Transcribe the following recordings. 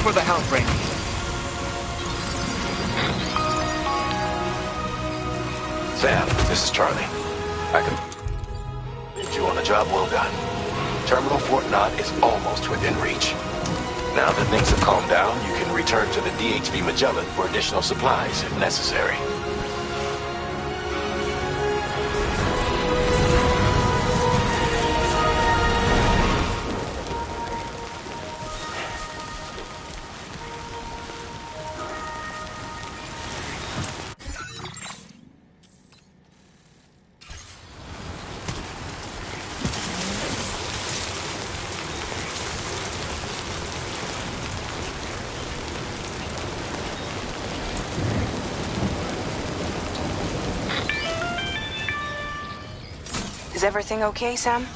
for the health ring. Sam, this is Charlie. I commend you on a job well done. Terminal Fort Knott is almost within reach. Now that things have calmed down, you can return to the DHV Magellan for additional supplies if necessary. Is everything okay, Sam?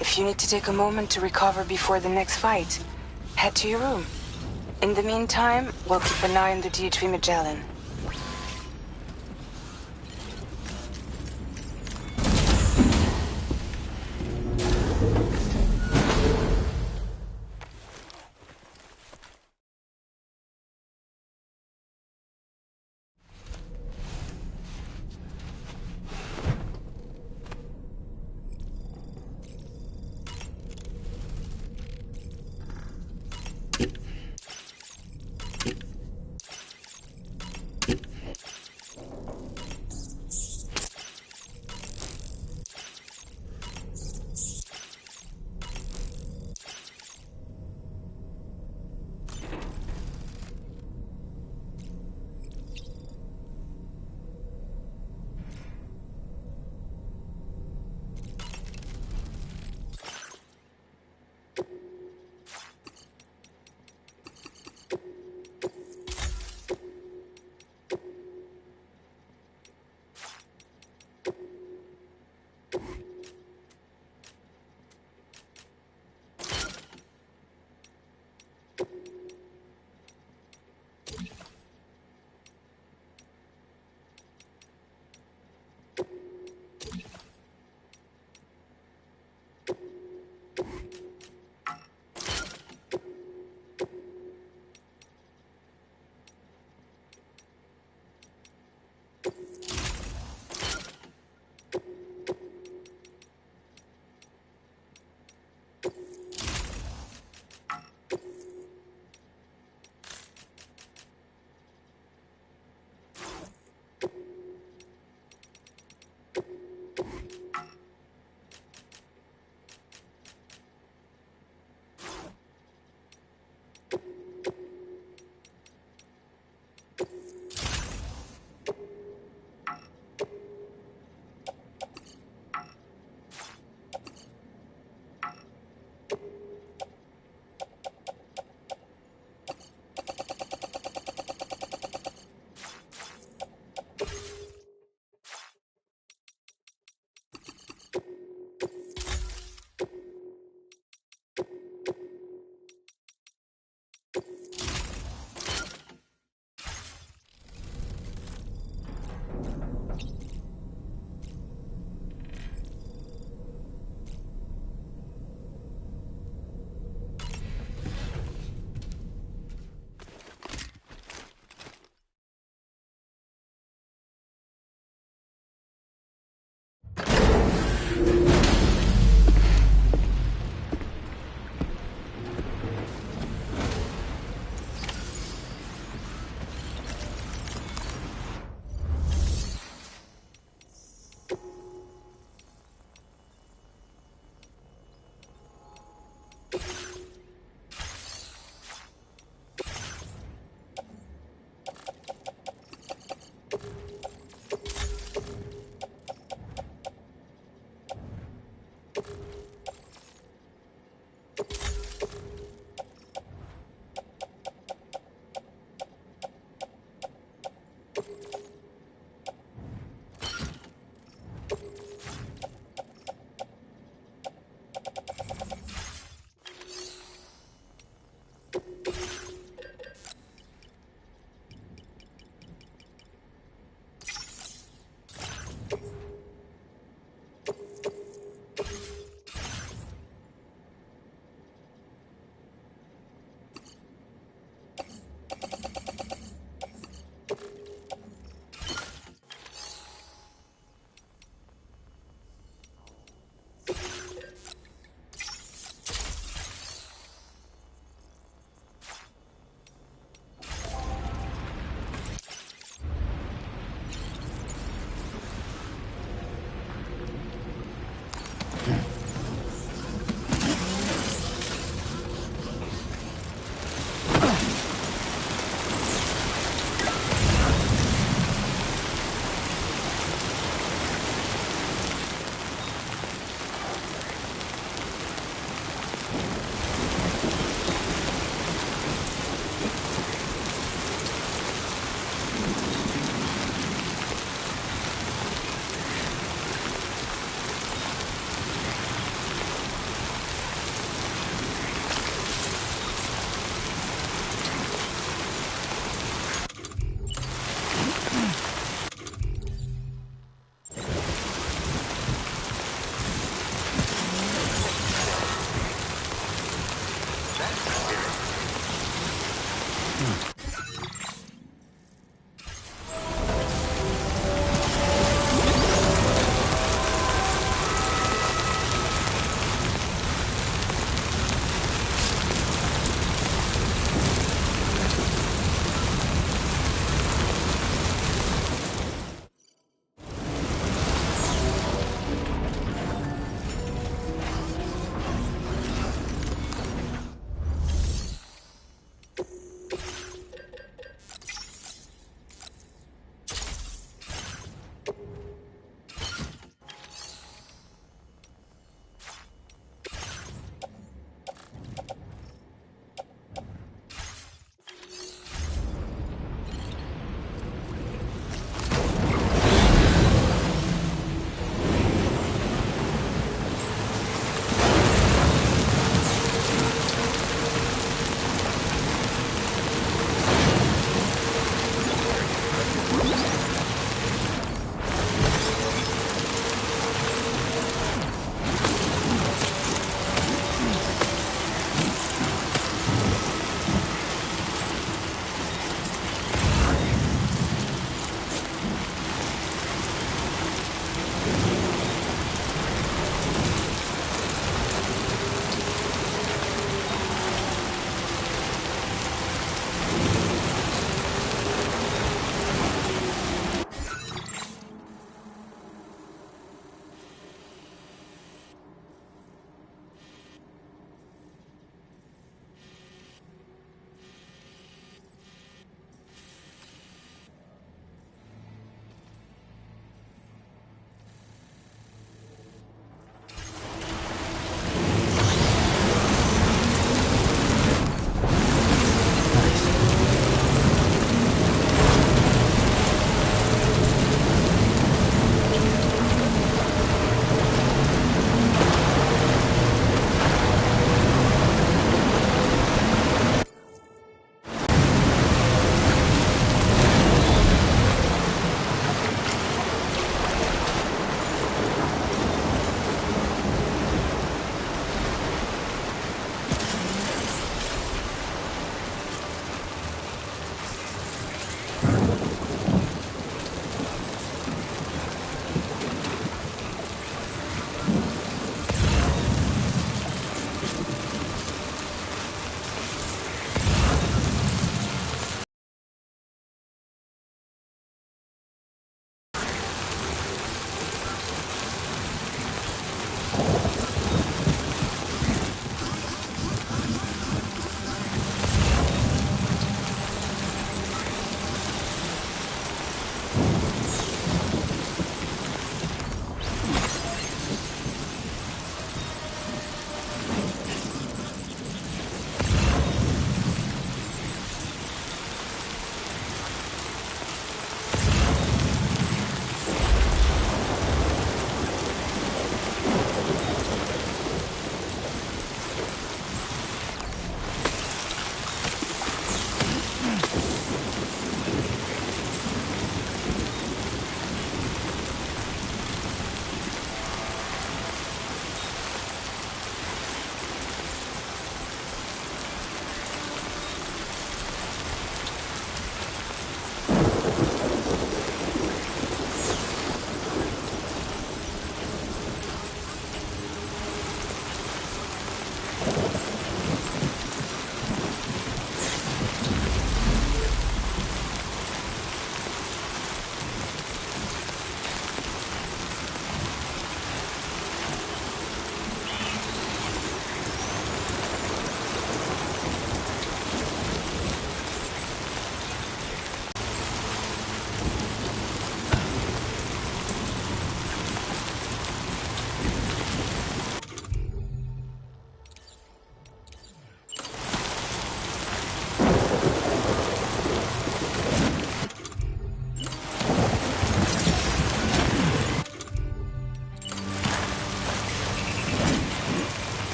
If you need to take a moment to recover before the next fight, head to your room. In the meantime, we'll keep an eye on the DHV Magellan.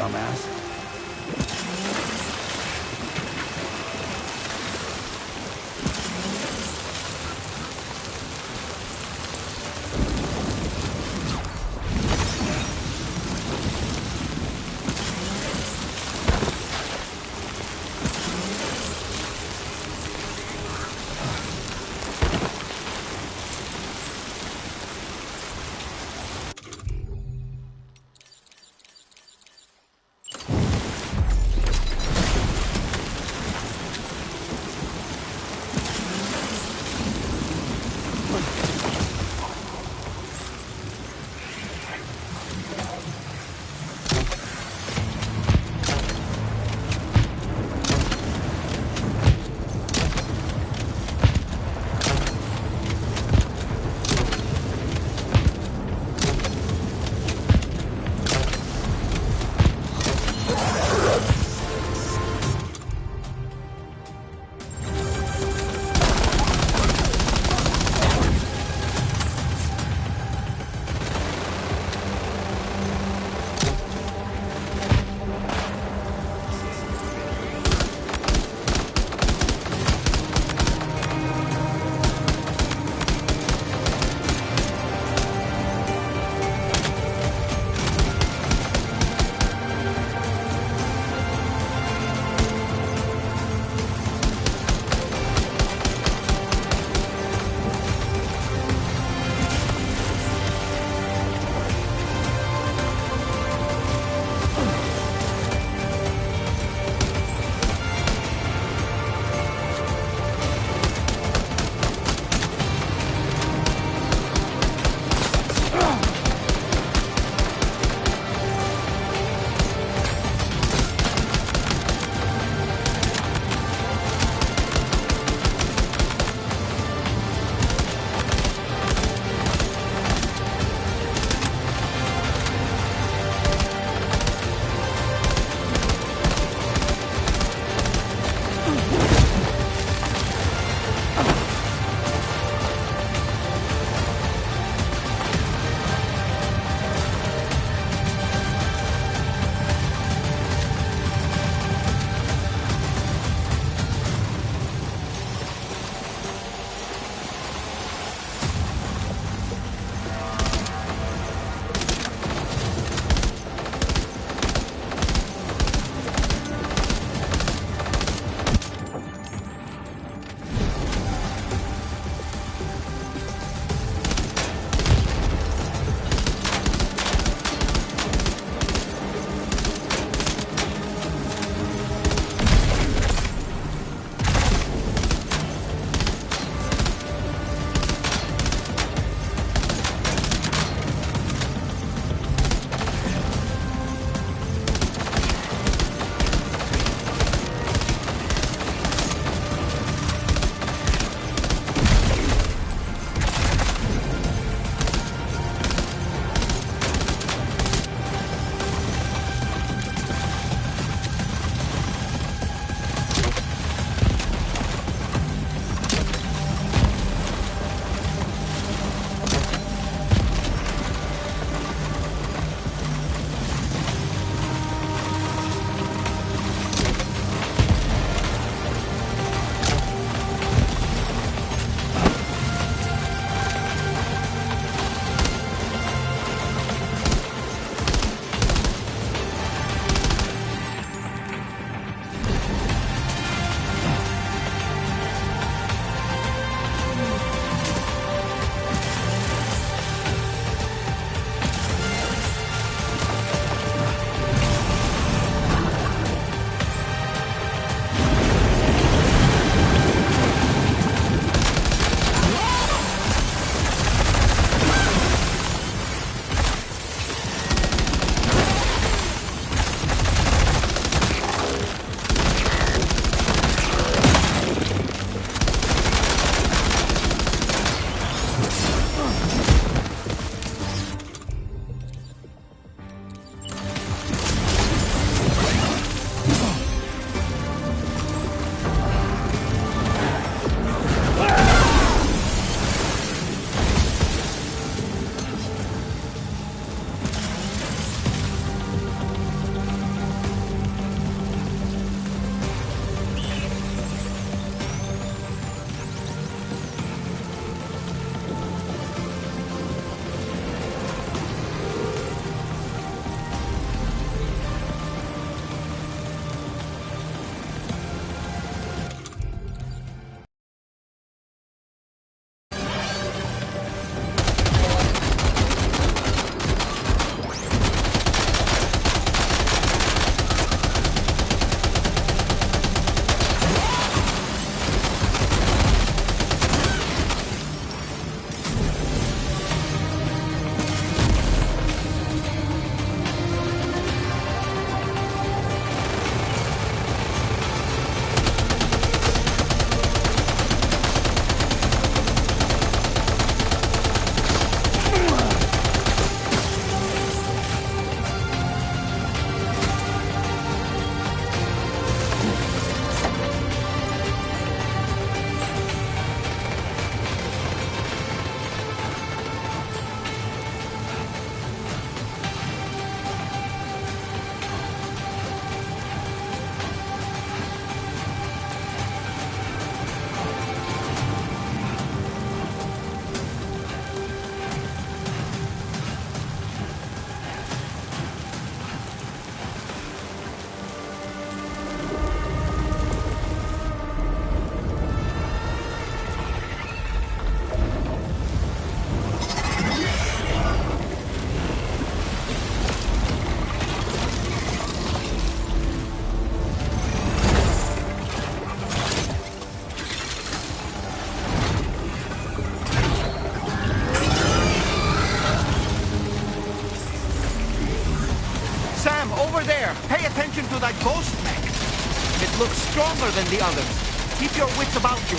dumbass. my ghost mech. It looks stronger than the others. Keep your wits about you.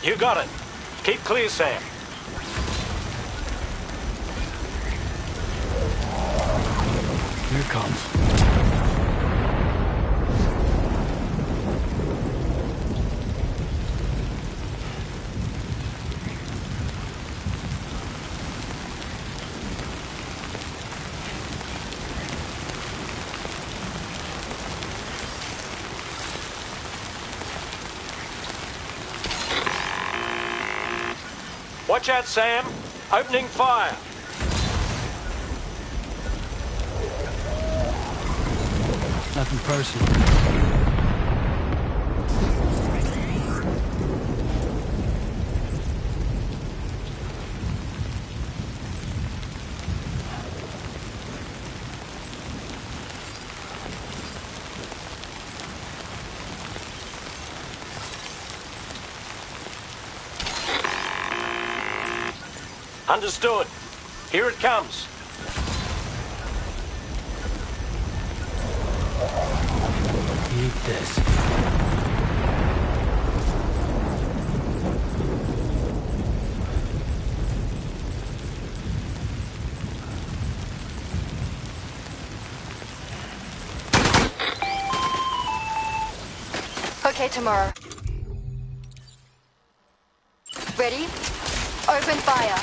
You got it. Keep clear, Sam. Here it comes. Watch out, Sam. Opening fire. Nothing personal. Understood. Here it comes. Eat this. Okay, tomorrow. Ready? Open fire.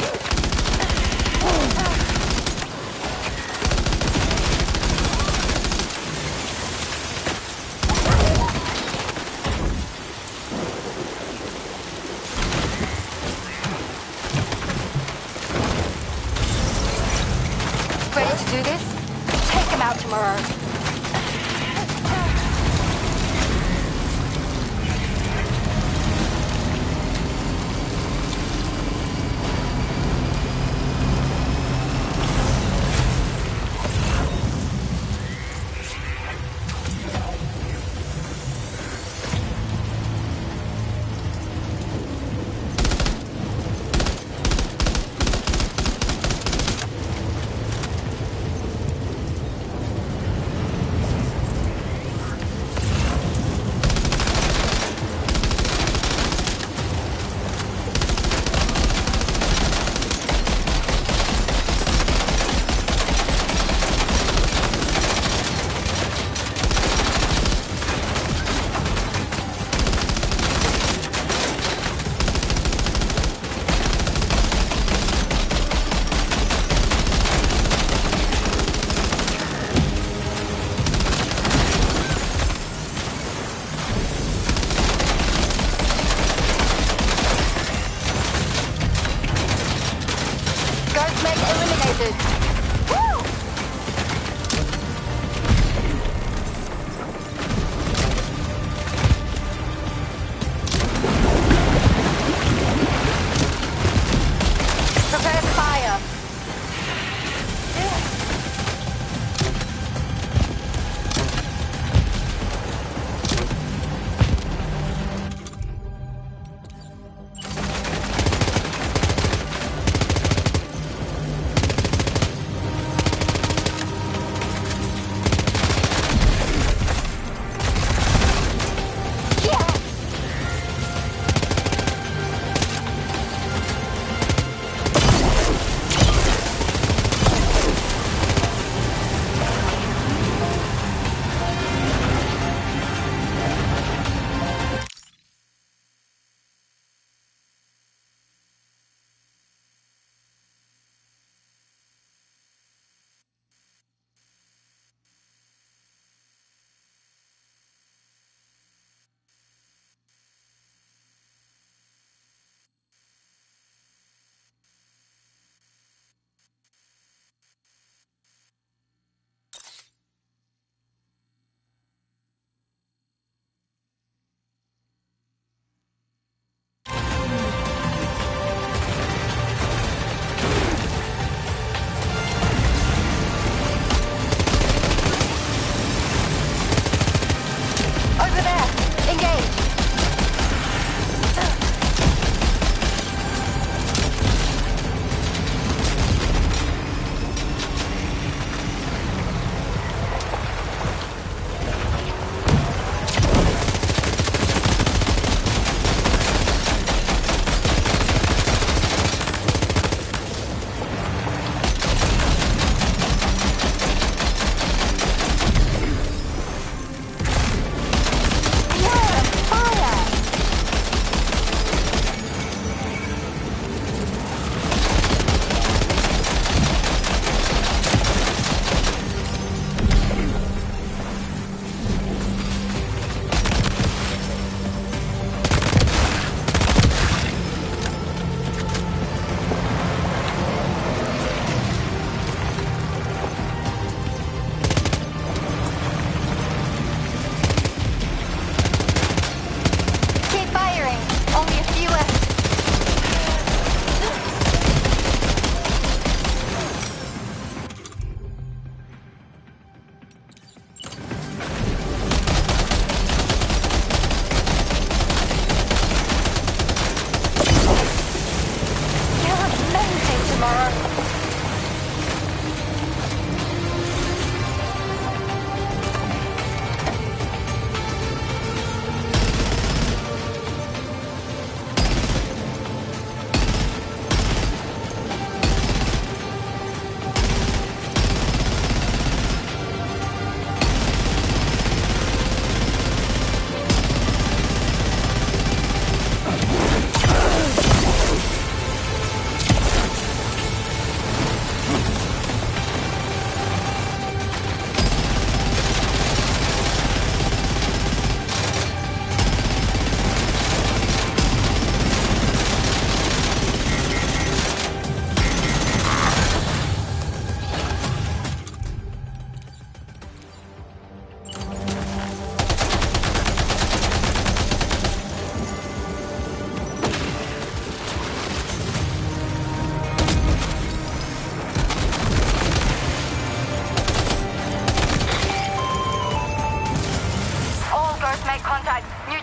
Ready to do this? Take him out tomorrow.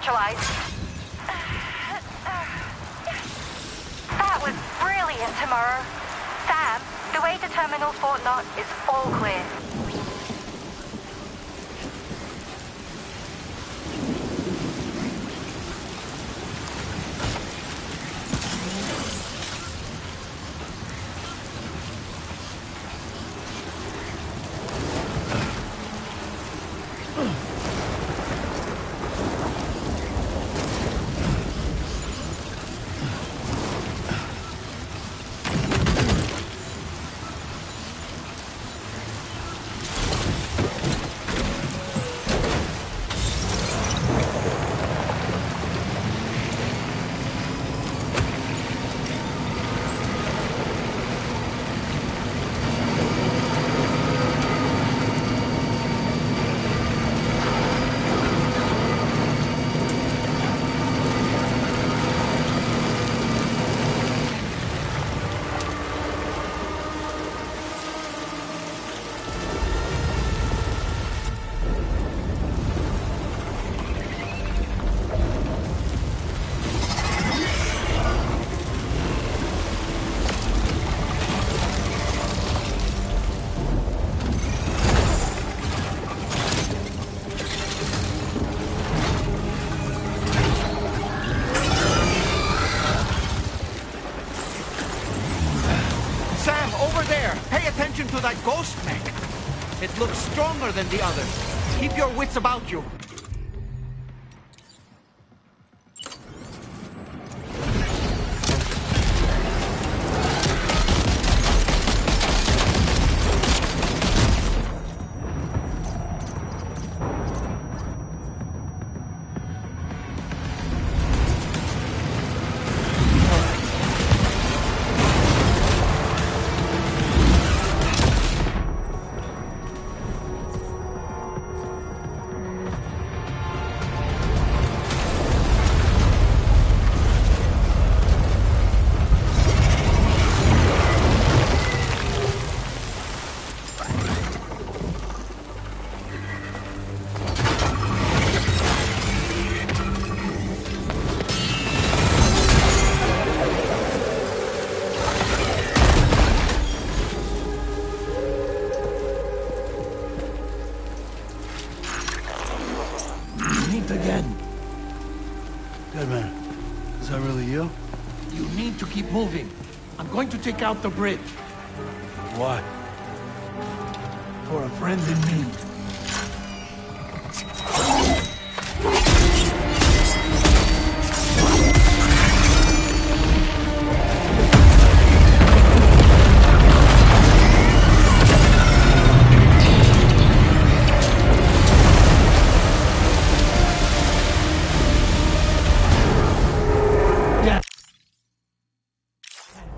neutralized. That was brilliant, tomorrow. Sam, the way to Terminal Fort Knot is all clear. To that ghost mech. It looks stronger than the others. Keep your wits about you. Again. Deadman, is that really you? You need to keep moving. I'm going to take out the bridge. Why? For a friend in need.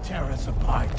Tear us apart.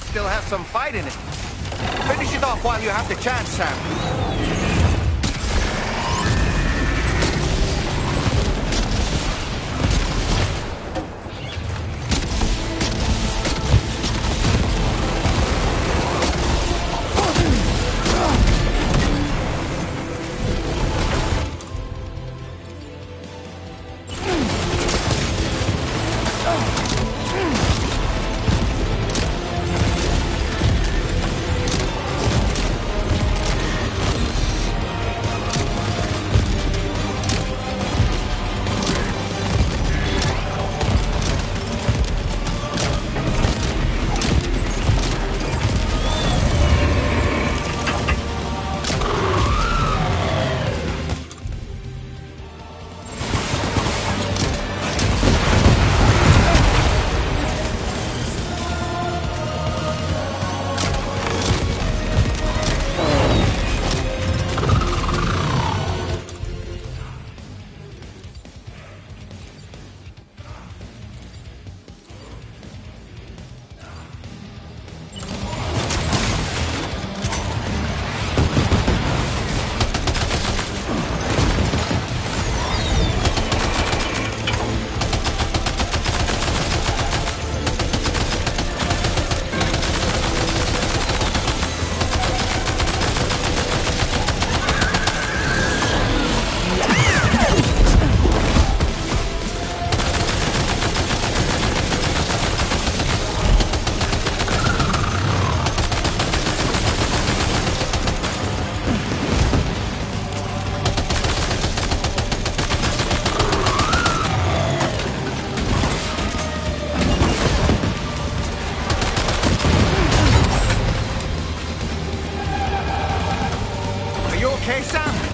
Still have some fight in it. Finish it off while you have the chance, Sam. okay, Sam?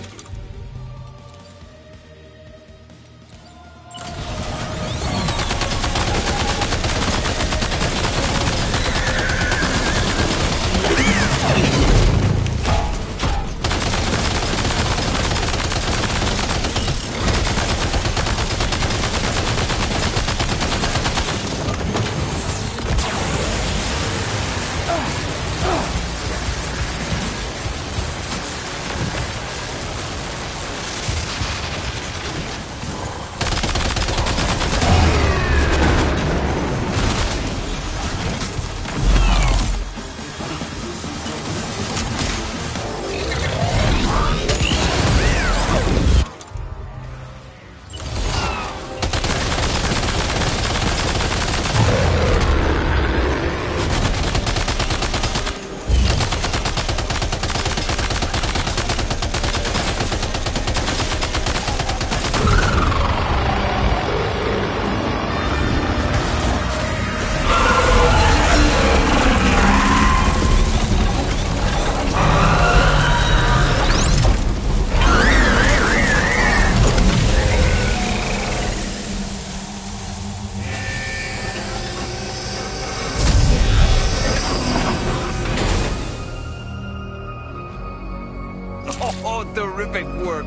Oh, terrific work.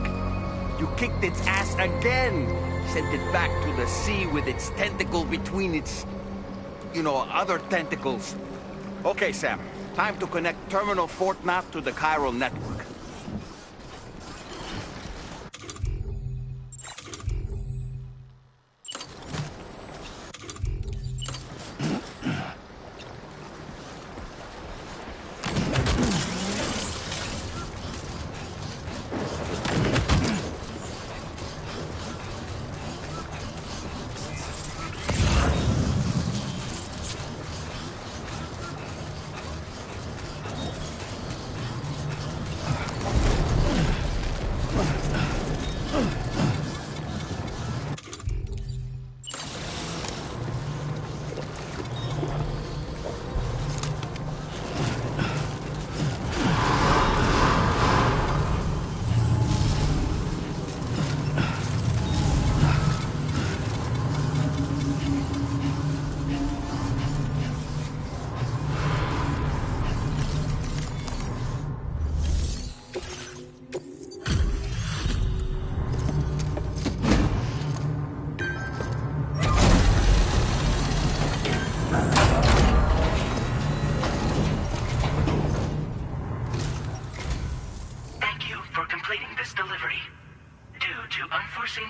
You kicked its ass again. Sent it back to the sea with its tentacle between its, other tentacles. Okay, Sam. Time to connect Terminal Fort Knot to the chiral network.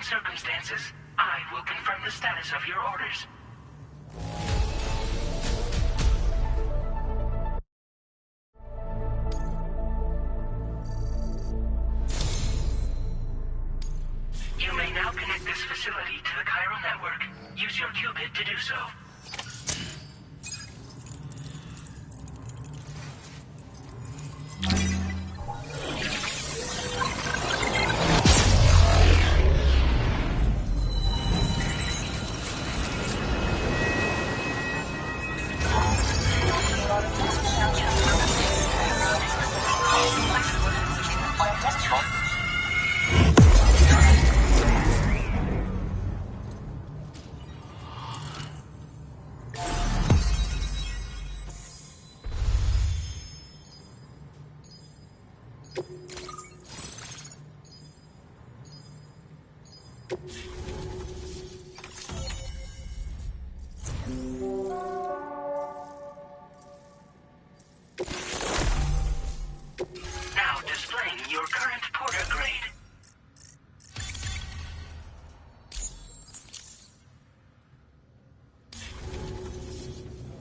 Circumstances, I will confirm the status of your orders. You may now connect this facility to the chiral network. Use your qubit to do so. Now displaying your current porter grade.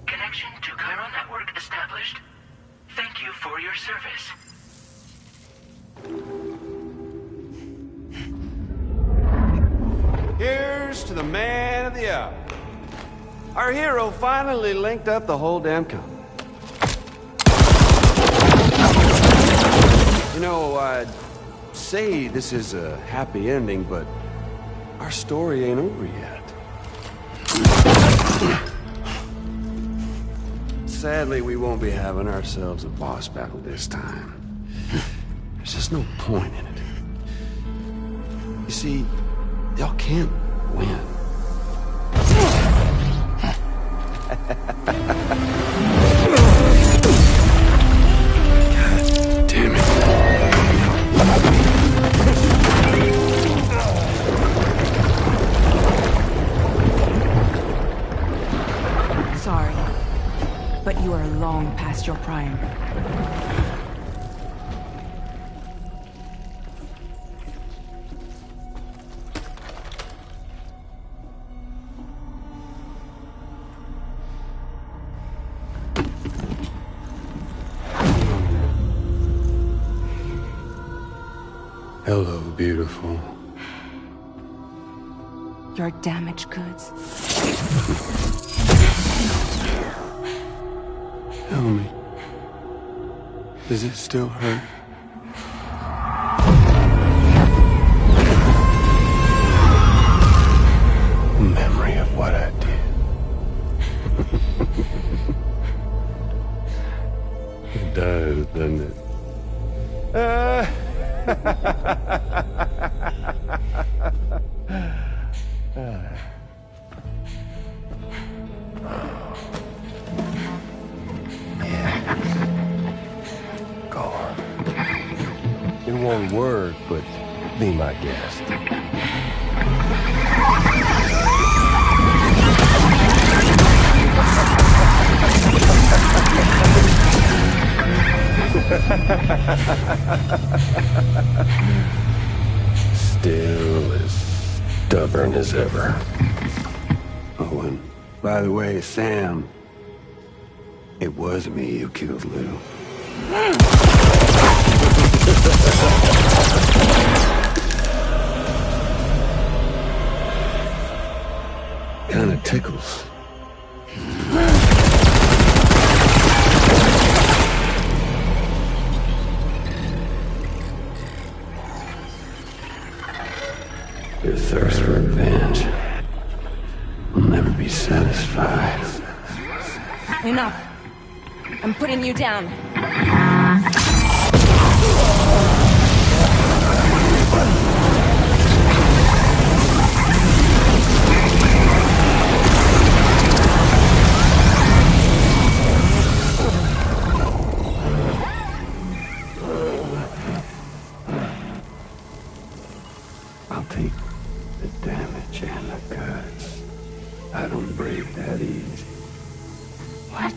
Connection to chiral network established. Thank you for your service. Here's to the man of the hour. Our hero finally linked up the whole damn company. You know, I'd say this is a happy ending, but our story ain't over yet. Sadly, we won't be having ourselves a boss battle this time. There's just no point in it. You see, y'all can't win. God damn it. Sorry, but you are long past your prime. Hello, beautiful. Your damaged goods. Tell me, does it still hurt? Memory of what I did. It does, doesn't it? In one word, but be my guest. Still as stubborn as ever. Oh, and by the way, Sam, it was me who killed Lou. Kinda tickles. Your thirst for revenge will never be satisfied. Enough. I'm putting you down. I'll take the damage and the goods. I don't break that easy. What?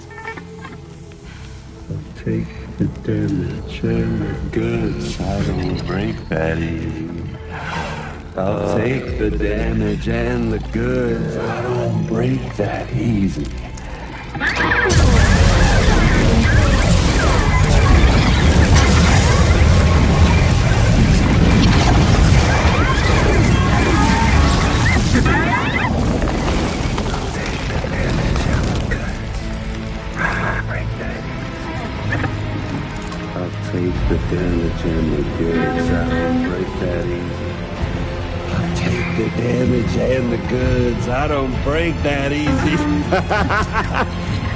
I'll take the damage and the goods. I don't break that easy. I'll take the damage and the goods. I don't break that easy. Take the damage and the goods. I don't break that easy. I'll take the damage and the goods. I don't break that easy.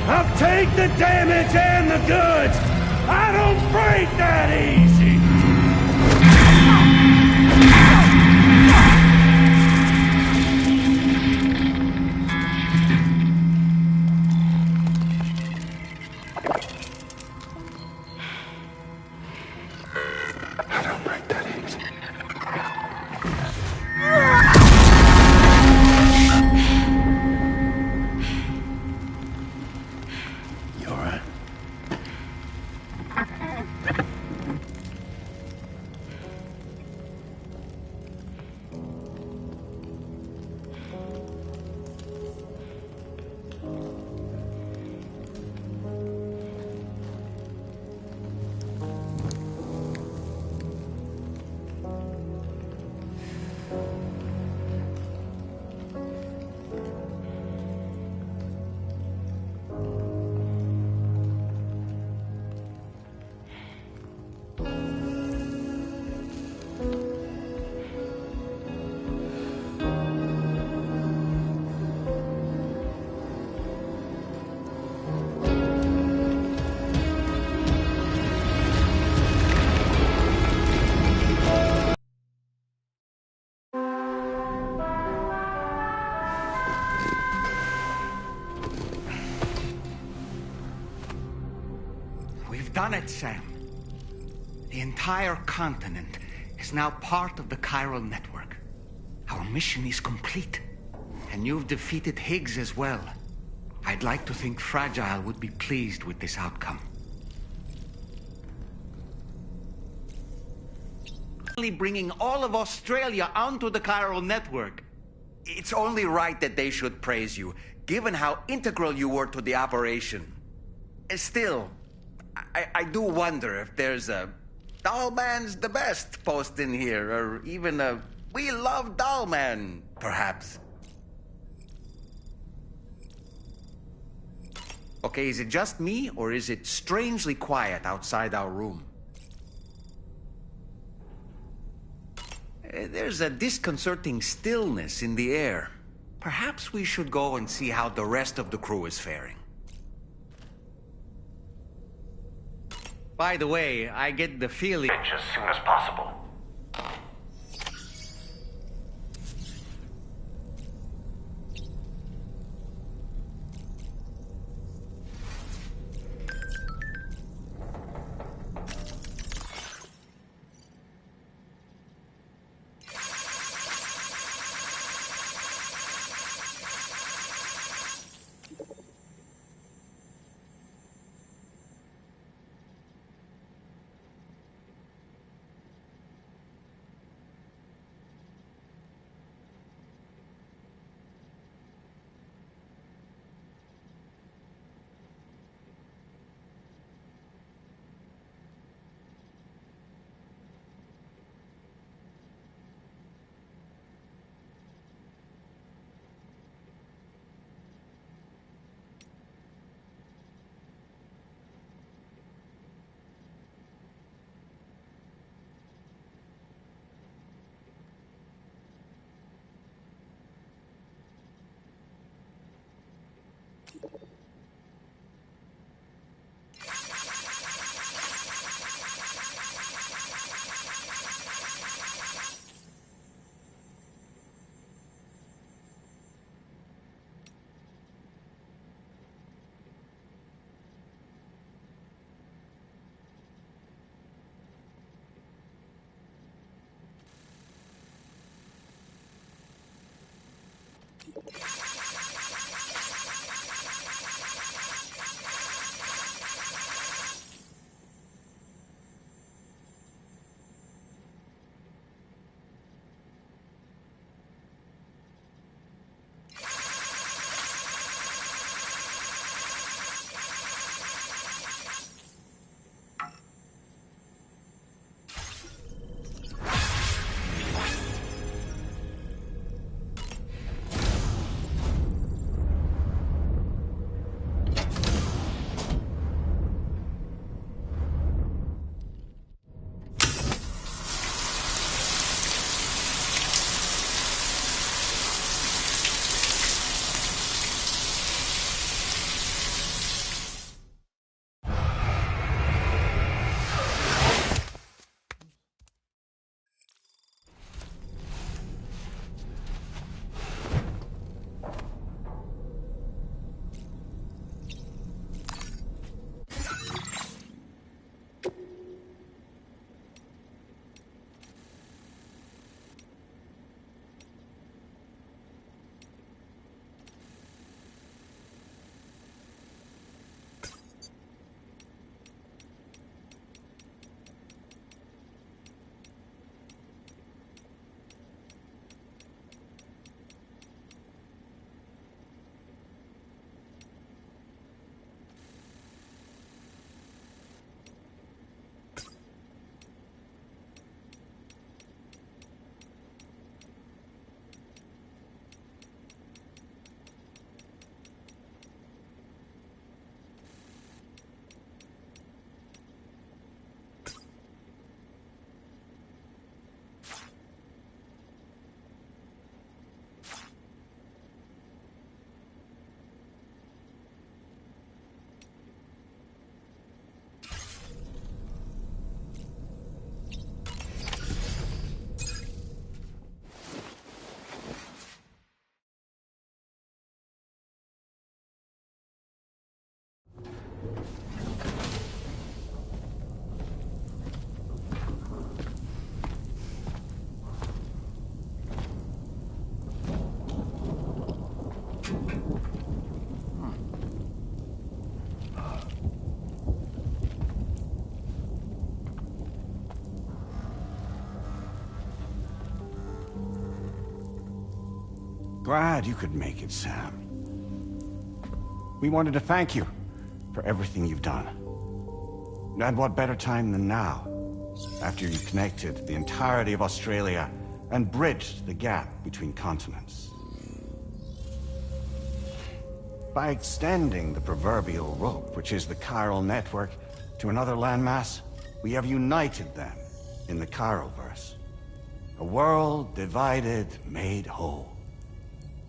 I'll take the damage and the goods. I don't break that easy. done it, Sam. The entire continent is now part of the chiral network. Our mission is complete. And you've defeated Higgs as well. I'd like to think Fragile would be pleased with this outcome. Bringing all of Australia onto the chiral network. It's only right that they should praise you, given how integral you were to the operation. Still, I do wonder if there's a Dollman's the best post in here, or even a We Love Dollman, perhaps. Okay, is it just me, or is it strangely quiet outside our room? There's a disconcerting stillness in the air. Perhaps we should go and see how the rest of the crew is faring. By the way, I get the feeling... As soon as possible. Glad you could make it, Sam. We wanted to thank you for everything you've done. And what better time than now, after you connected the entirety of Australia and bridged the gap between continents. By extending the proverbial rope, which is the chiral network, to another landmass, we have united them in the Chiroverse. A world divided, made whole.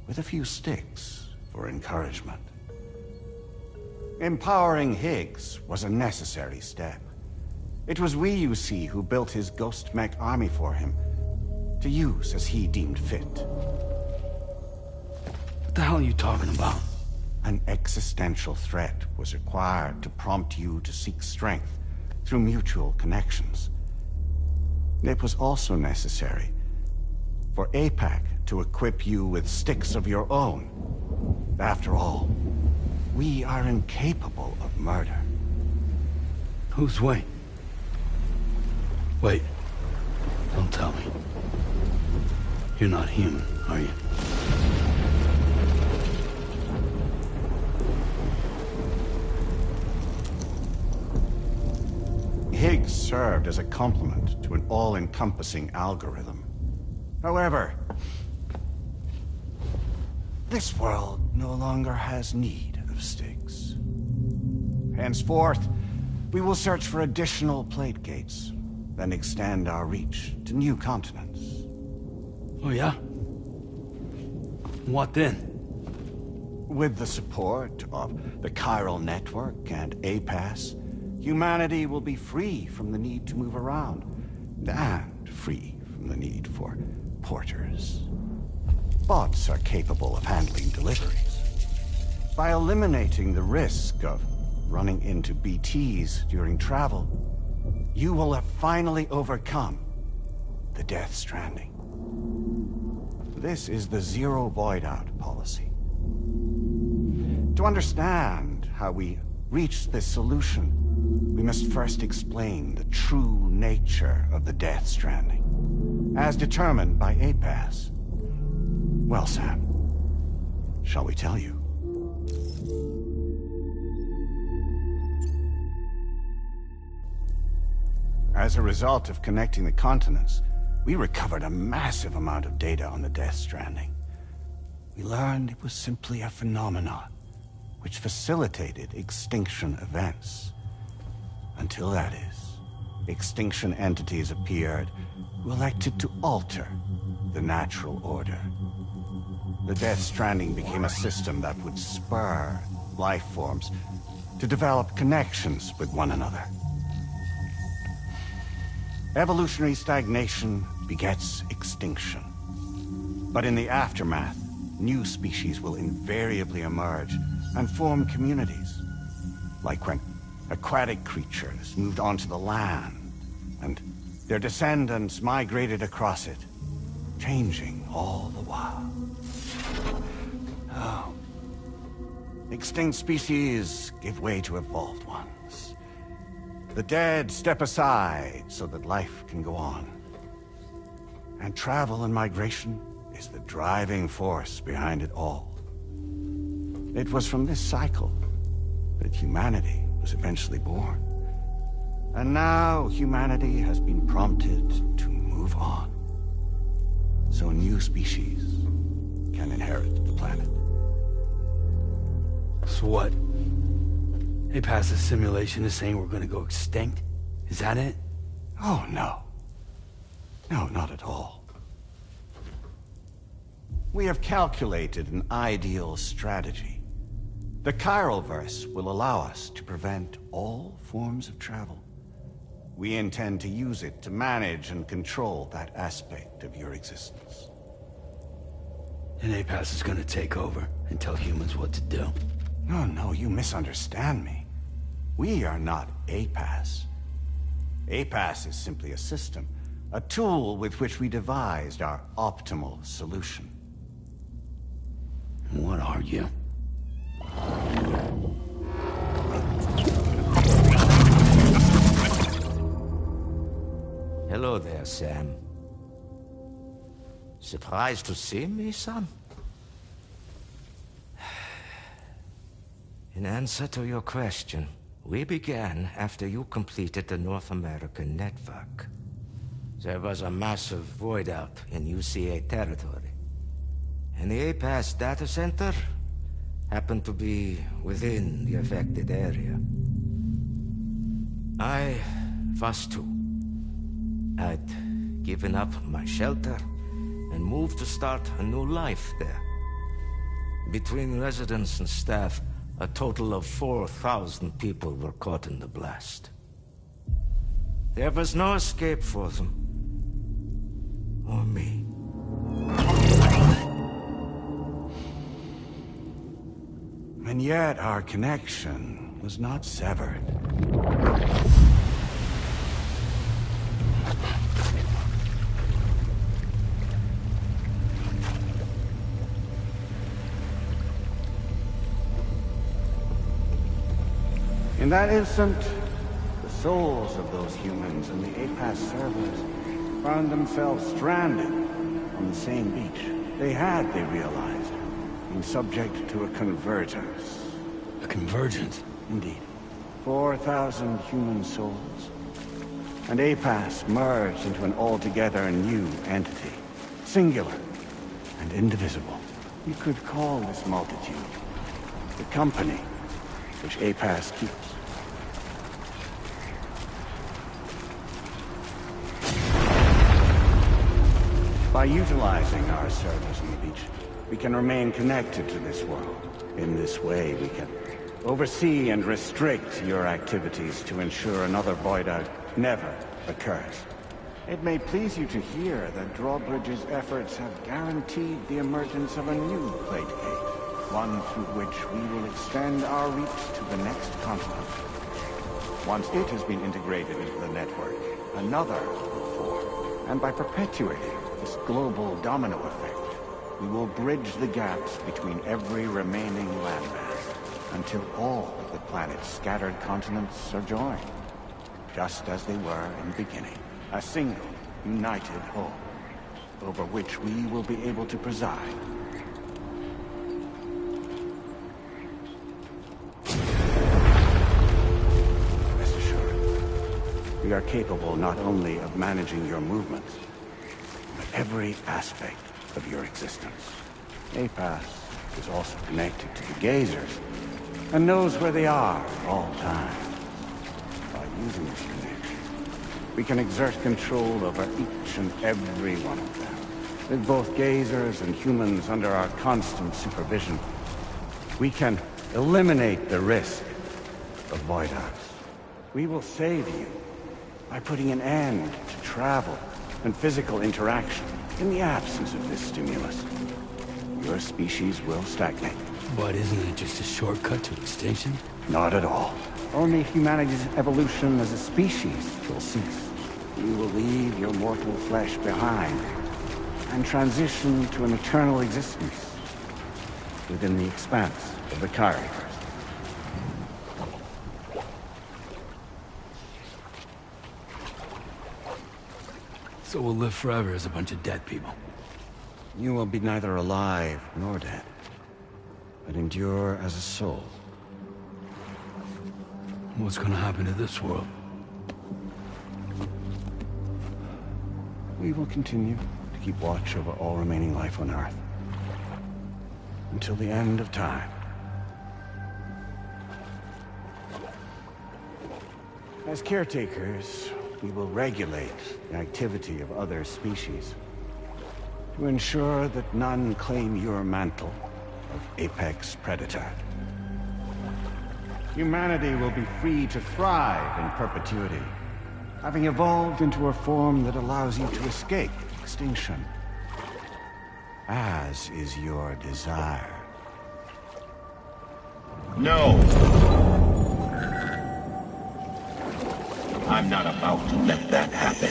With a few sticks for encouragement. Empowering Higgs was a necessary step. It was we, you see, who built his ghost mech army for him, to use as he deemed fit. What the hell are you talking about? An existential threat was required to prompt you to seek strength through mutual connections. It was also necessary for APAC to equip you with sticks of your own. After all, we are incapable of murder. Who's we? Wait. Don't tell me. You're not human, are you? Higgs served as a complement to an all-encompassing algorithm. However, this world no longer has need of sticks. Henceforth, we will search for additional plate gates, then extend our reach to new continents. Oh yeah? What then? With the support of the chiral network and APAS, humanity will be free from the need to move around, and free from the need for porters. Bots are capable of handling deliveries. By eliminating the risk of running into BTs during travel, you will have finally overcome the Death Stranding. This is the Zero Void Out policy. To understand how we reached this solution, we must first explain the true nature of the Death Stranding, as determined by APAS. Well, Sam, shall we tell you? As a result of connecting the continents, we recovered a massive amount of data on the Death Stranding. We learned it was simply a phenomenon which facilitated extinction events. Until that is, extinction entities appeared who elected to alter the natural order. The Death Stranding became a system that would spur life forms to develop connections with one another. Evolutionary stagnation begets extinction. But in the aftermath, new species will invariably emerge and form communities. Like when aquatic creatures moved onto the land, and their descendants migrated across it, changing all the while. Oh. Extinct species give way to evolved ones. The dead step aside so that life can go on. And travel and migration is the driving force behind it all. It was from this cycle that humanity was eventually born. And now humanity has been prompted to move on. So new species can inherit the planet. So what? APAS's simulation is saying we're gonna go extinct? Is that it? Oh, no. No, not at all. We have calculated an ideal strategy. The Chiroverse will allow us to prevent all forms of travel. We intend to use it to manage and control that aspect of your existence. And APAS is gonna take over and tell humans what to do. No, you misunderstand me. We are not APAS. APAS is simply a system, a tool with which we devised our optimal solution. What are you? Hello there, Sam. Surprised to see me, son? In answer to your question, we began after you completed the North American network. There was a massive void out in UCA territory. And the APAS data center happened to be within the affected area. I was too. I'd given up my shelter and moved to start a new life there. Between residents and staff, a total of 4,000 people were caught in the blast. There was no escape for them. Or me. And yet our connection was not severed. In that instant, the souls of those humans and the APAS servers found themselves stranded on the same beach. They had, they realized, been subject to a convergence. A convergence? Indeed. 4,000 human souls. And APAS merged into an altogether new entity. Singular and indivisible. You could call this multitude the company which APAS keeps. By utilizing our servers on the beach, we can remain connected to this world. In this way, we can oversee and restrict your activities to ensure another void out never occurs. It may please you to hear that Drawbridge's efforts have guaranteed the emergence of a new plate gate, one through which we will extend our reach to the next continent. Once it has been integrated into the network, another will form, and by perpetuating this global domino effect, we will bridge the gaps between every remaining landmass until all of the planet's scattered continents are joined, just as they were in the beginning. A single, united whole, over which we will be able to preside. Rest assured, we are capable not only of managing your movements, but every aspect of your existence. APAS is also connected to the Gazers, and knows where they are at all times. By using this connection, we can exert control over each and every one of them. With both Gazers and humans under our constant supervision, we can eliminate the risk of void outs. We will save you by putting an end to travel and physical interaction. In the absence of this stimulus, your species will stagnate. But isn't it just a shortcut to extinction? Not at all. Only humanity's evolution as a species will cease. You will leave your mortal flesh behind and transition to an eternal existence within the expanse of the Kyriverse. So we'll live forever as a bunch of dead people. You will be neither alive nor dead, but endure as a soul. What's gonna happen to this world? We will continue to keep watch over all remaining life on Earth until the end of time. As caretakers, we will regulate the activity of other species to ensure that none claim your mantle of apex predator. Humanity will be free to thrive in perpetuity, having evolved into a form that allows you to escape extinction, as is your desire. No! I'm not about to let that happen.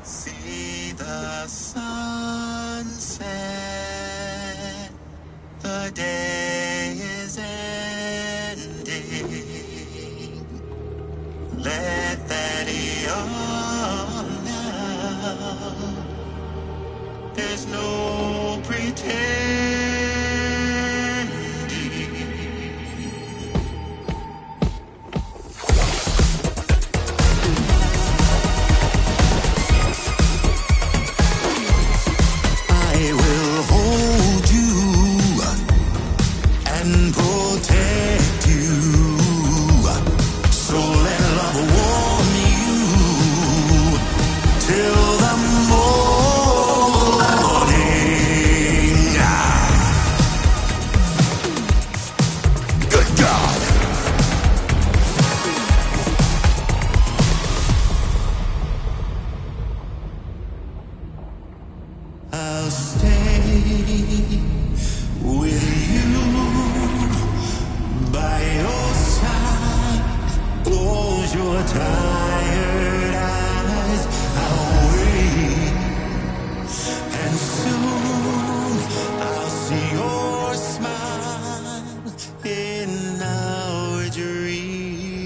See the sunset. let that all out. There's no pretending. I will hold you and protect you. So let love warm you till the morning. Good God. I'll stay with you by your side. Close your tired eyes. I'll wait, and soon I'll see your smile in our dream.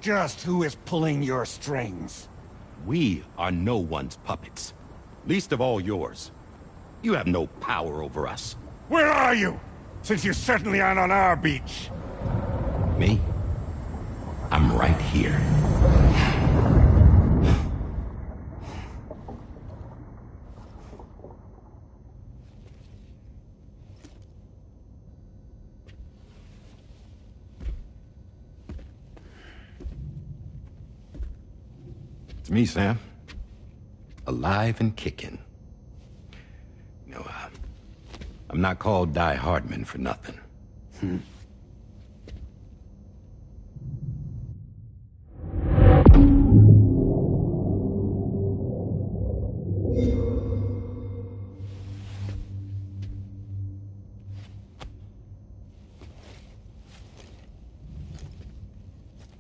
Just who is pulling your strings? We are no one's puppets. Least of all yours. You have no power over us. Where are you? Since you certainly aren't on our beach. Me? I'm right here. It's me, Sam. Alive and kicking. You know, I'm not called Die Hardman for nothing.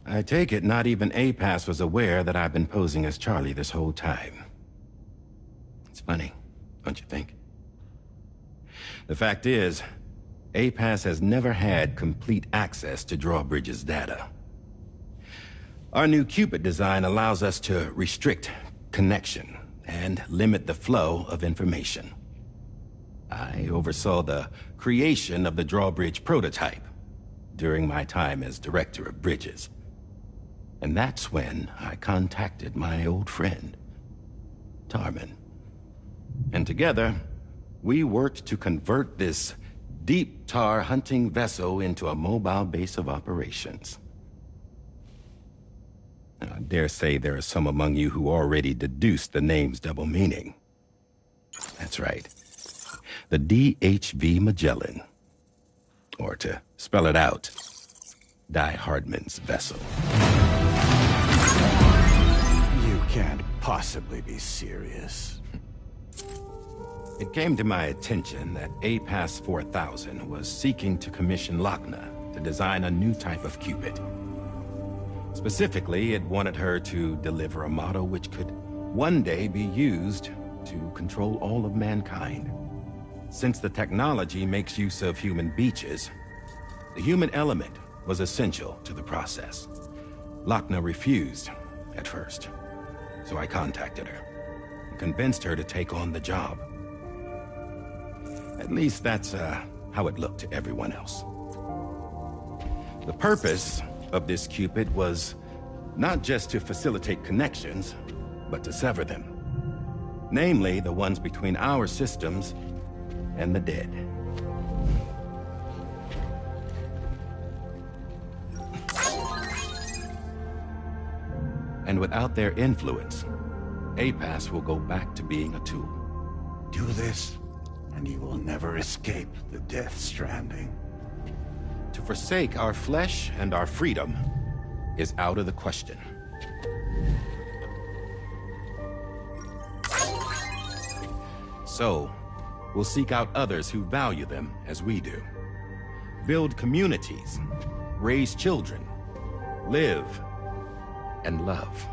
I take it not even APAS was aware that I've been posing as Charlie this whole time. It's funny, don't you think? The fact is, APAS has never had complete access to Drawbridge's data. Our new Cupid design allows us to restrict connection and limit the flow of information. I oversaw the creation of the Drawbridge prototype during my time as Director of Bridges. And that's when I contacted my old friend, Tarman. And together, we worked to convert this deep tar hunting vessel into a mobile base of operations. I dare say there are some among you who already deduced the name's double meaning. That's right. The DHV Magellan. Or to spell it out, Die Hardman's vessel. You can't possibly be serious. It came to my attention that APAS 4000 was seeking to commission Lochna to design a new type of Cupid. Specifically, it wanted her to deliver a model which could one day be used to control all of mankind. Since the technology makes use of human beaches, the human element was essential to the process. Lochna refused at first, so I contacted her and convinced her to take on the job. At least that's how it looked to everyone else. The purpose of this Cupid was not just to facilitate connections, but to sever them. Namely, the ones between our systems and the dead. And without their influence, APAS will go back to being a tool. Do this, and you will never escape the Death Stranding. To forsake our flesh and our freedom is out of the question. So, we'll seek out others who value them as we do. Build communities, raise children, live and love.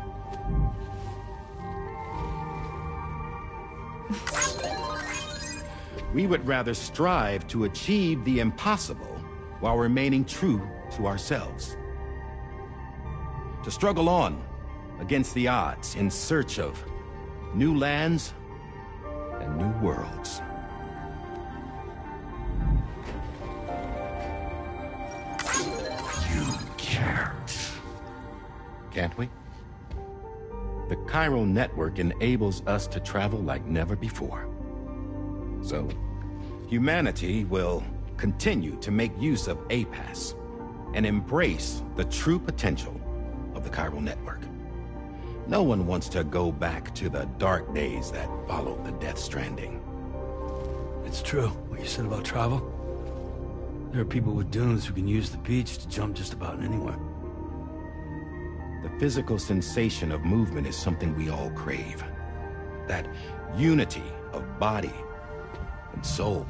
We would rather strive to achieve the impossible while remaining true to ourselves. To struggle on against the odds in search of new lands and new worlds. You can't. Can't we? The chiral network enables us to travel like never before. So, humanity will continue to make use of APAS and embrace the true potential of the chiral network. No one wants to go back to the dark days that followed the Death Stranding. It's true, what you said about travel. There are people with dunes who can use the beach to jump just about anywhere. The physical sensation of movement is something we all crave. That unity of body and soul.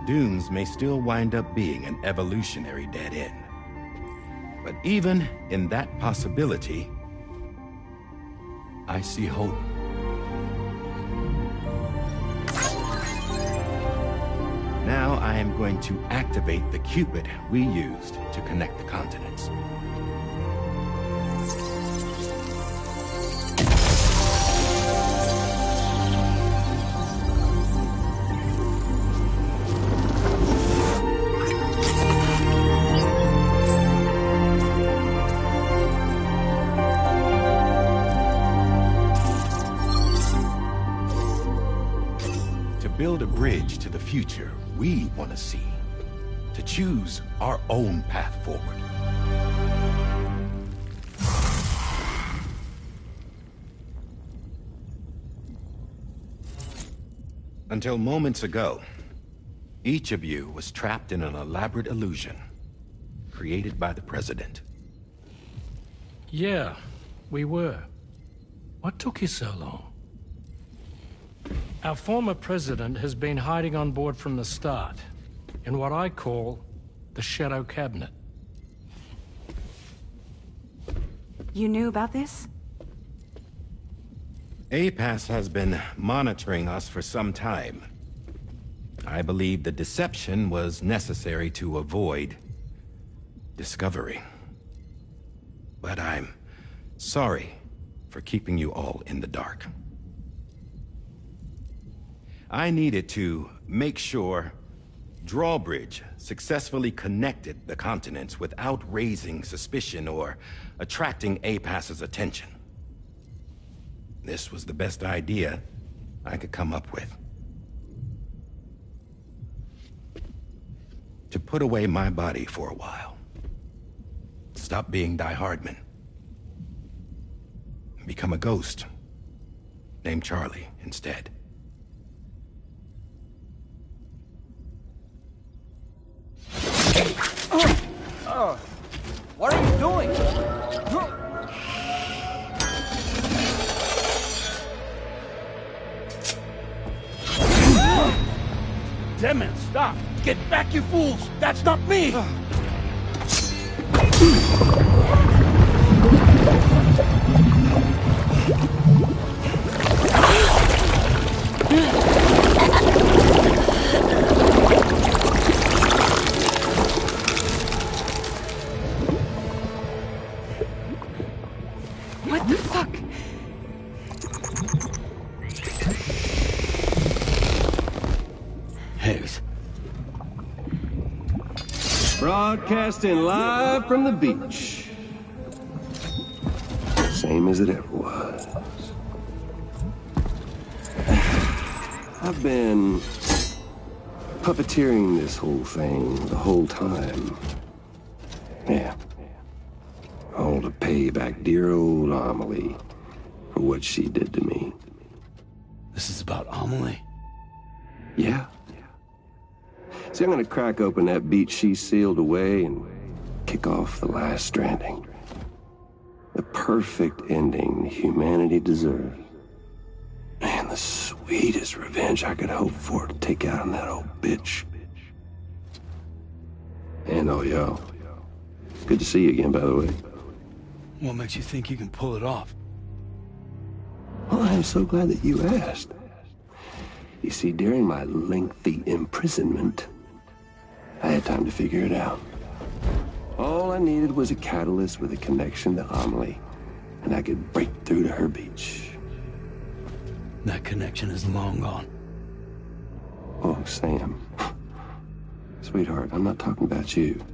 Dunes may still wind up being an evolutionary dead end. But even in that possibility, I see hope. Now I am going to activate the Cupid we used to connect the continents. Build a bridge to the future we want to see, to choose our own path forward. Until moments ago, each of you was trapped in an elaborate illusion created by the President. Yeah, we were. What took you so long? Our former president has been hiding on board from the start, in what I call the Shadow Cabinet. You knew about this? APAS has been monitoring us for some time. I believe the deception was necessary to avoid discovery. But I'm sorry for keeping you all in the dark. I needed to make sure Drawbridge successfully connected the continents without raising suspicion or attracting APAS's attention. This was the best idea I could come up with. To put away my body for a while. Stop being Die Hardman. Become a ghost. Named Charlie instead. What are you doing? Damn it, stop! Get back, you fools! That's not me! What the fuck? Hayes. Broadcasting live from the beach. Same as it ever was. I've been puppeteering this whole thing the whole time. Yeah. All to pay back dear old Amelie for what she did to me. This is about Amelie? Yeah. See, I'm gonna crack open that beach she sealed away and kick off the last stranding. The perfect ending humanity deserves. And the sweetest revenge I could hope for to take out on that old bitch. And oh, y'all. Good to see you again, by the way. What makes you think you can pull it off? Well, I'm so glad that you asked. You see, during my lengthy imprisonment, I had time to figure it out. All I needed was a catalyst with a connection to Amelie, and I could break through to her beach. That connection is long gone. Oh, Sam. Sweetheart, I'm not talking about you.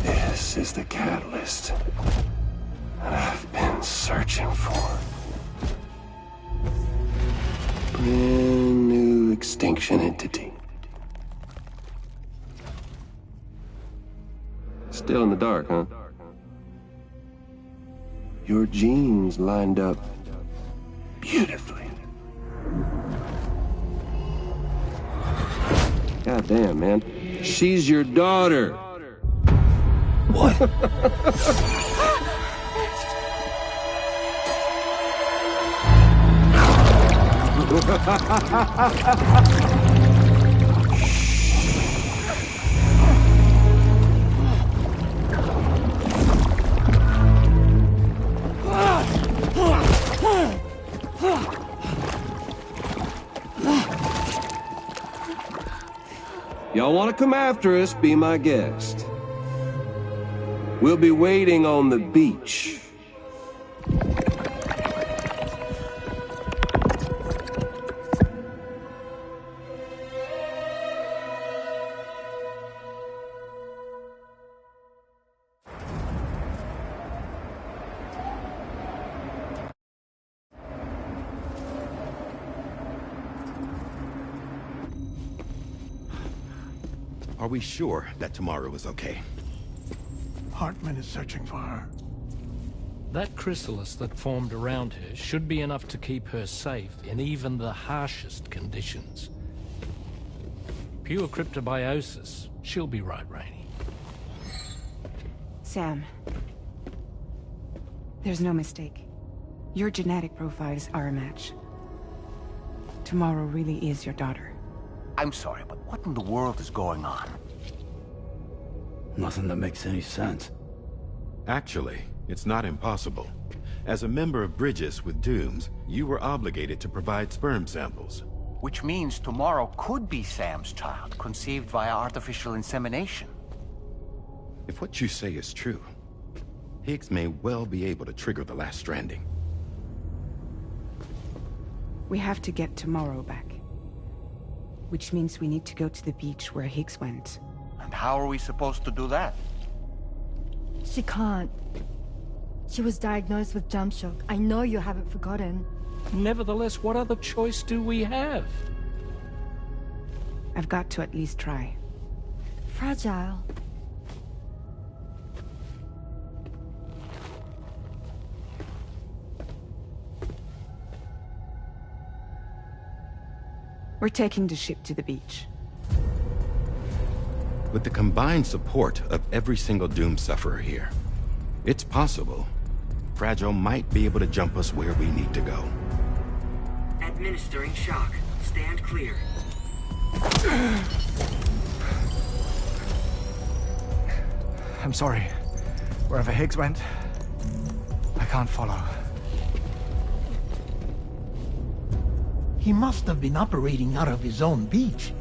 This is the catalyst that I've been searching for. Brand new extinction entity. Still in the dark, huh? Your genes lined up beautifully. God damn, man. She's your daughter. What? Y'all want to come after us, be my guest. We'll be waiting on the beach. Are we sure that tomorrow is okay? Hartman is searching for her. That chrysalis that formed around her should be enough to keep her safe in even the harshest conditions. Pure cryptobiosis. She'll be right, Rainey. Sam. There's no mistake. Your genetic profiles are a match. Tomorrow really is your daughter. I'm sorry, but what in the world is going on? Nothing that makes any sense. Actually, it's not impossible. As a member of Bridges with Dooms, you were obligated to provide sperm samples. Which means tomorrow could be Sam's child, conceived via artificial insemination. If what you say is true, Higgs may well be able to trigger the last stranding. We have to get tomorrow back. Which means we need to go to the beach where Higgs went. And how are we supposed to do that? She can't. She was diagnosed with jump shock. I know you haven't forgotten. Nevertheless, what other choice do we have? I've got to at least try. Fragile. We're taking the ship to the beach. With the combined support of every single Doom sufferer here, it's possible Fragile might be able to jump us where we need to go. Administering shock. Stand clear. I'm sorry. Wherever Higgs went, I can't follow. He must have been operating out of his own beach,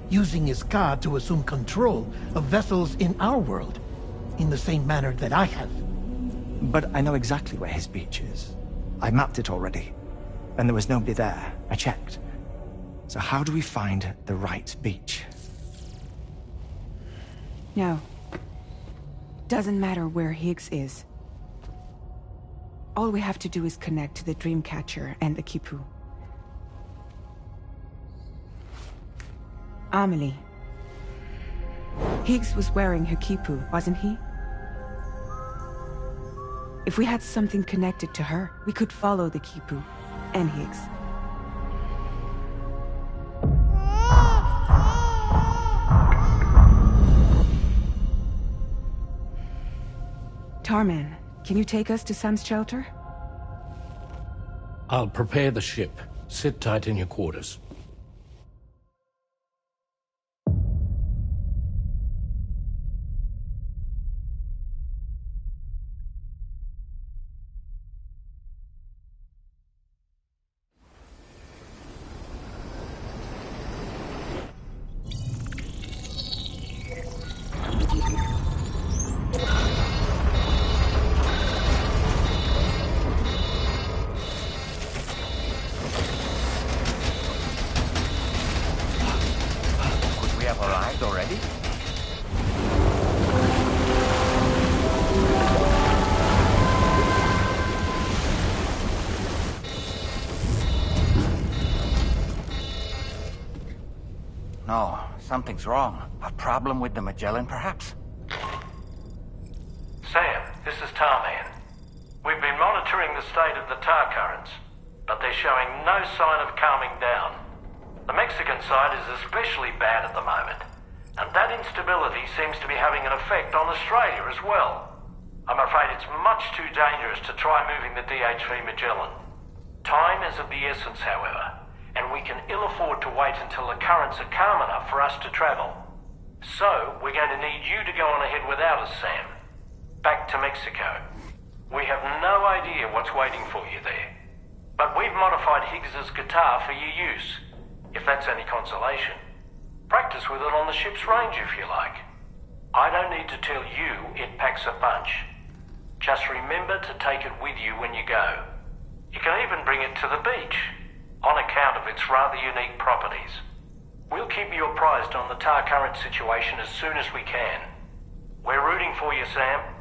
using his car to assume control of vessels in our world, in the same manner that I have. But I know exactly where his beach is. I mapped it already, and there was nobody there. I checked. So how do we find the right beach? No. Doesn't matter where Higgs is. All we have to do is connect to the Dreamcatcher and the Kipu. Amelie. Higgs was wearing her Kipu, wasn't he? If we had something connected to her, we could follow the Kipu and Higgs. Tarman, can you take us to Sam's shelter? I'll prepare the ship. Sit tight in your quarters. have arrived already? No, something's wrong. A problem with the Magellan, perhaps? Sam, this is Tarman. We've been monitoring the state of the tar currents, but they're showing no sign of calming down. The Mexican side is especially bad at the moment, and that instability seems to be having an effect on Australia as well. I'm afraid it's much too dangerous to try moving the DH3 Magellan. Time is of the essence, however, and we can ill afford to wait until the currents are calm enough for us to travel. So, we're going to need you to go on ahead without us, Sam. Back to Mexico. We have no idea what's waiting for you there. But we've modified Higgs's guitar for your use, if that's any consolation. Practice with it on the ship's range if you like. I don't need to tell you it packs a punch. Just remember to take it with you when you go. You can even bring it to the beach, on account of its rather unique properties. We'll keep you apprised on the tar current situation as soon as we can. We're rooting for you, Sam.